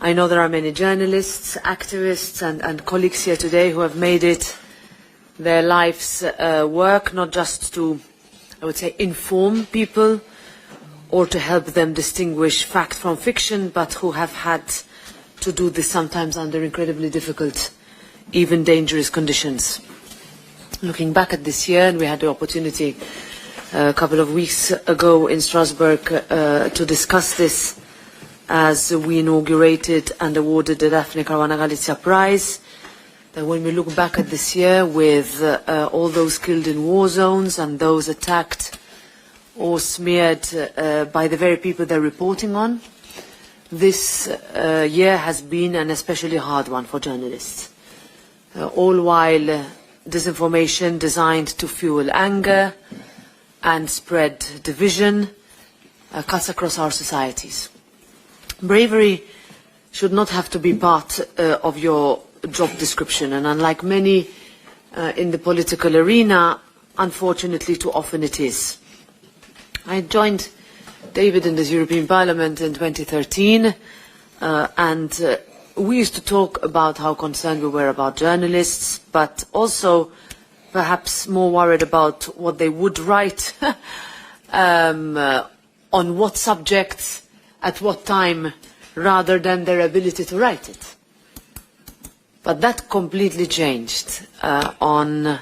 I know there are many journalists, activists and colleagues here today who have made it their life's work, not just to, I would say, inform people or to help them distinguish fact from fiction, but who have had to do this sometimes under incredibly difficult, even dangerous conditions. Looking back at this year, and we had the opportunity a couple of weeks ago in Strasbourg to discuss this as we inaugurated and awarded the Daphne Caruana Galizia Prize, that when we look back at this year with all those killed in war zones and those attacked or smeared by the very people they're reporting on, this year has been an especially hard one for journalists. All while disinformation designed to fuel anger and spread division cuts across our societies. Bravery should not have to be part of your job description, and unlike many in the political arena, unfortunately too often it is. I joined David in this European Parliament in 2013 and we used to talk about how concerned we were about journalists, but also perhaps more worried about what they would write on what subjects, at what time, rather than their ability to write it. But that completely changed on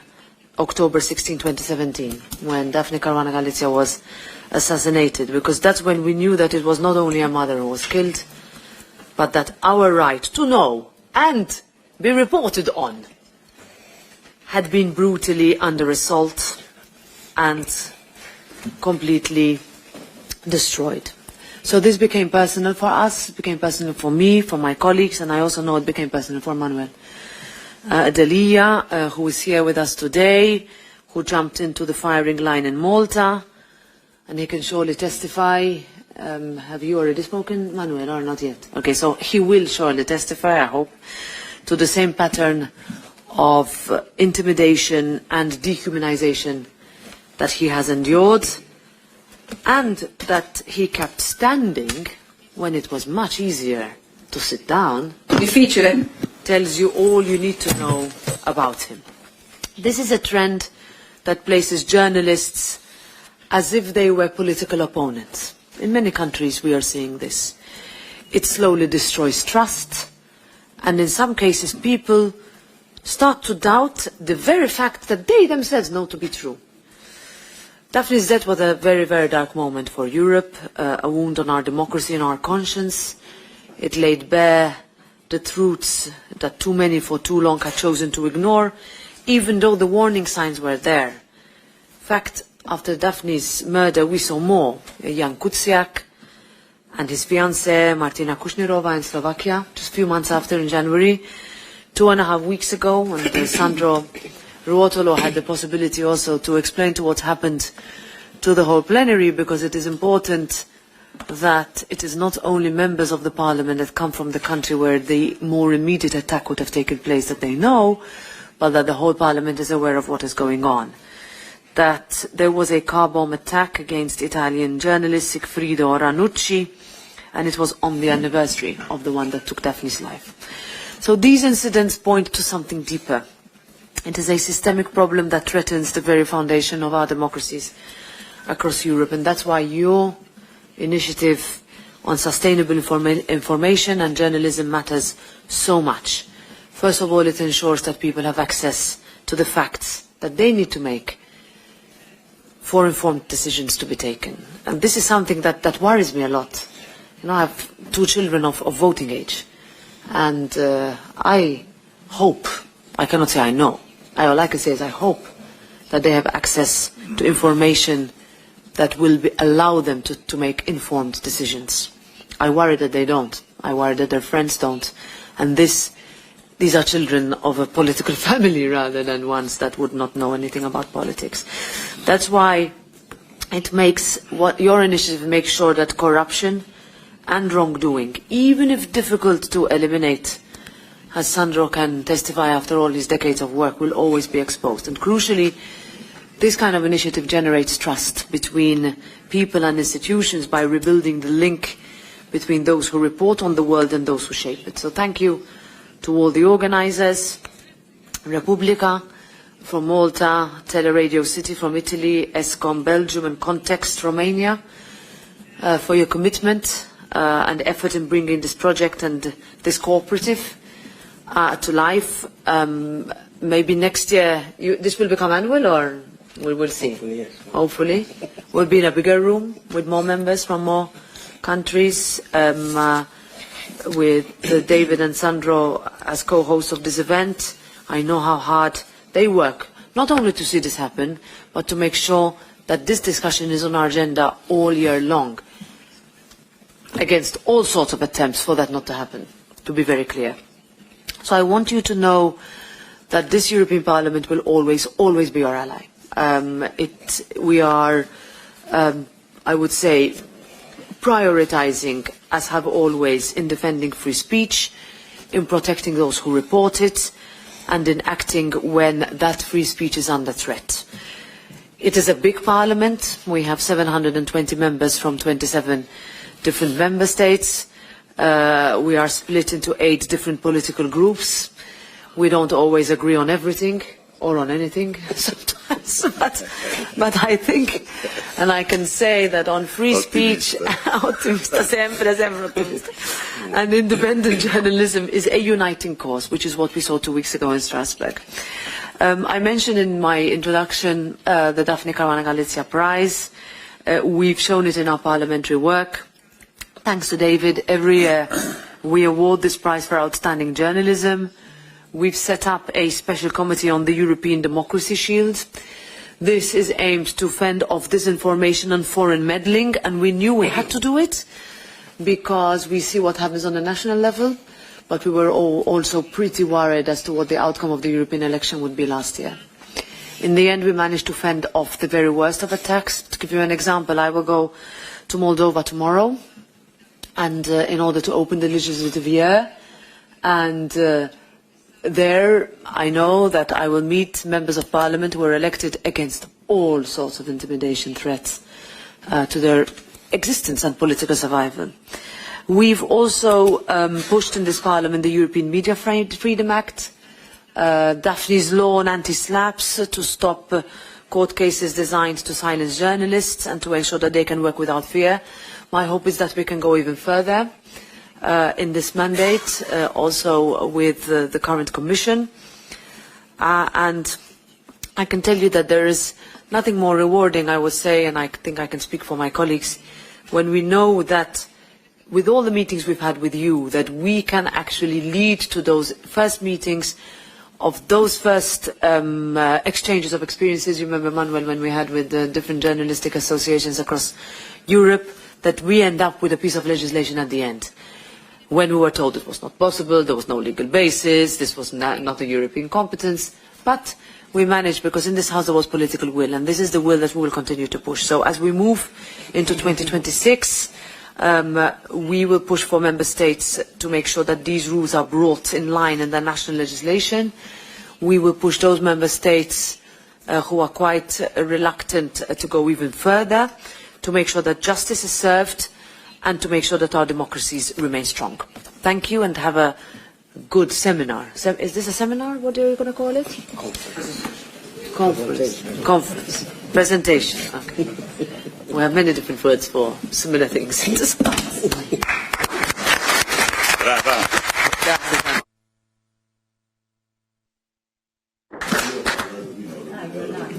October 16, 2017, when Daphne Caruana Galizia was assassinated, because that's when we knew that it was not only a mother who was killed, but that our right to know and be reported on had been brutally under assault and completely destroyed. So this became personal for us, it became personal for me, for my colleagues, and I also know it became personal for Manuel Delia, who is here with us today, who jumped into the firing line in Malta, and he can surely testify. Have you already spoken, Manuel, or not yet? Okay, so he will surely testify, I hope, to the same pattern of intimidation and dehumanization that he has endured, and that he kept standing when it was much easier to sit down. Difficile. Tells you all you need to know about him. This is a trend that places journalists as if they were political opponents. In many countries we are seeing this. It slowly destroys trust, and in some cases people start to doubt the very fact that they themselves know to be true. Daphne's death was a very, very dark moment for Europe, a wound on our democracy and our conscience. It laid bare the truths that too many for too long had chosen to ignore, even though the warning signs were there. In fact, after Daphne's murder, we saw more. Jan Kuciak and his fiancée, Martina Kushnirova, in Slovakia, just a few months after, in January. 2.5 weeks ago, and Sandro Ruotolo had the possibility also to explain to what happened to the whole plenary, because it is important that it is not only members of the parliament that come from the country where the more immediate attack would have taken place that they know, but that the whole parliament is aware of what is going on. That there was a car bomb attack against Italian journalist Sigfrido Ranucci, and it was on the anniversary of the one that took Daphne's life. So these incidents point to something deeper. It is a systemic problem that threatens the very foundation of our democracies across Europe, and that's why your initiative on sustainable information and journalism matters so much. First of all, it ensures that people have access to the facts that they need to make for informed decisions to be taken. And this is something that worries me a lot. You know, I have 2 children of voting age, and I hope, I cannot say I know, all I can say is I hope that they have access to information that will allow them to make informed decisions. I worry that they don't. I worry that their friends don't. And these are children of a political family rather than ones that would not know anything about politics. That's why it makes your initiative makes sure that corruption and wrongdoing, even if difficult to eliminate, as Sandro can testify after all his decades of work, will always be exposed. And crucially, this kind of initiative generates trust between people and institutions by rebuilding the link between those who report on the world and those who shape it. So thank you to all the organizers, Repubblica from Malta, Teleradio City from Italy, ESCOM Belgium and Context Romania, for your commitment and effort in bringing this project and this cooperative to life. Maybe next year this will become annual, or we will see. Hopefully, yes. Hopefully. We'll be in a bigger room with more members from more countries, with David and Sandro as co-hosts of this event. I know how hard they work, not only to see this happen, but to make sure that this discussion is on our agenda all year long, against all sorts of attempts for that not to happen, to be very clear. So I want you to know that this European Parliament will always be our ally. We are, I would say, prioritizing, as have always, in defending free speech, in protecting those who report it, and in acting when that free speech is under threat. It is a big parliament. We have 720 members from 27 different member states. We are split into 8 different political groups. We don't always agree on everything or on anything sometimes, but I think, and I can say that on free speech, and independent journalism is a uniting cause, which is what we saw 2 weeks ago in Strasbourg. I mentioned in my introduction the Daphne Caruana Galizia Prize. We've shown it in our parliamentary work. Thanks to David, every year we award this prize for outstanding journalism. We've set up a special committee on the European Democracy Shield. This is aimed to fend off disinformation and foreign meddling, and we knew we had to do it because we see what happens on a national level, but we were also pretty worried as to what the outcome of the European election would be last year. In the end, we managed to fend off the very worst of attacks. To give you an example, I will go to Moldova tomorrow, and in order to open the legislative year, and there I know that I will meet members of parliament who are elected against all sorts of intimidation threats to their existence and political survival. We've also pushed in this parliament the European Media Freedom Act, Daphne's law on anti-slaps to stop court cases designed to silence journalists and to ensure that they can work without fear. My hope is that we can go even further in this mandate, also with the current Commission. And I can tell you that there is nothing more rewarding, I would say, and I think I can speak for my colleagues, when we know that with all the meetings we've had with you, that we can actually lead to those first meetings of those first exchanges of experiences. You remember, Manuel, when we had with the different journalistic associations across Europe, that we end up with a piece of legislation at the end. When we were told it was not possible, there was no legal basis, this was not a European competence, but we managed because in this House there was political will, and this is the will that we will continue to push. So as we move into 2026, we will push for member states to make sure that these rules are brought in line in their national legislation. We will push those member states who are quite reluctant to go even further, to make sure that justice is served and to make sure that our democracies remain strong. Thank you and have a good seminar. Is this a seminar? What are you going to call it? Conference. Presentation. Okay. We have many different words for similar things. Brava.